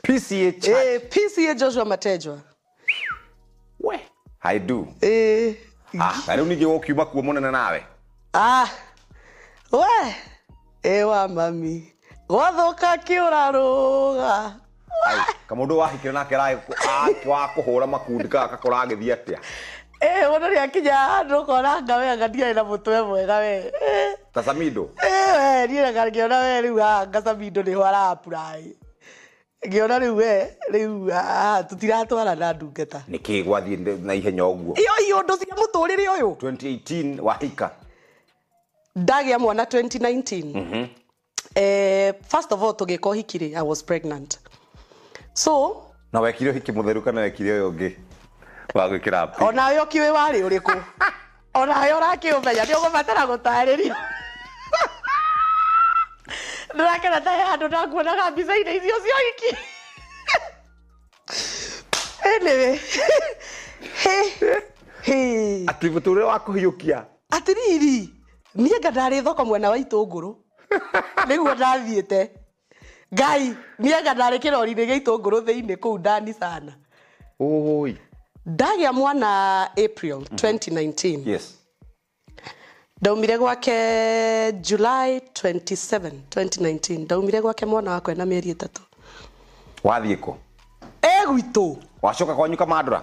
PCA church. PCA Joshua Matejwa. We, I do. I don't need you walk you back woman and nawe. We. Ewa mami. Wathoka kiuraruga. Ai, kamundu wahikire nake rai wa kuhura makundi kakora agithia atia. Wona ri akinya andu kora ngawe ngadia ina mutwe mwega we. Kasamido. Ni ngagiona we riu Kasamido ni hwara apply. Ngiona riu tutiratwara na ndungeta. Niki gwathie na ihenya uguo. Iyo ndo cia muturire uyu. 2018 wahika. Ndagia mwana 2019. First of all tugiko hikire I was pregnant. So na wekire hiki mutheru kana wekire uyo ngi wa gwikira pi. Ona yo kiwe wari uriku. Ona yo rakiumenya ndio gubatara gutaririo. Ndakena ta andu ndakuonaga mbica-inĩ icio cio hiki. Anyway. Ati muturire wa kuhiukia. Atiriri. Niĩ ngadari thoko mwena wa Itũngũrũ. Nĩguo ndathiĩte. Ngai, niĩ ngadari kĩrori-inĩ gĩa Itũngũrũ thĩinĩ kũu ndani sana. Oi. Ndagia mwana April 2019. Yes. Ndaumire gwake July 27, 2019. Ndaumire gwake mwana wakwe na mĩeri 3. Wathiĩ kũ? Gwitũ. Wacoka kwanyu Kamandũra?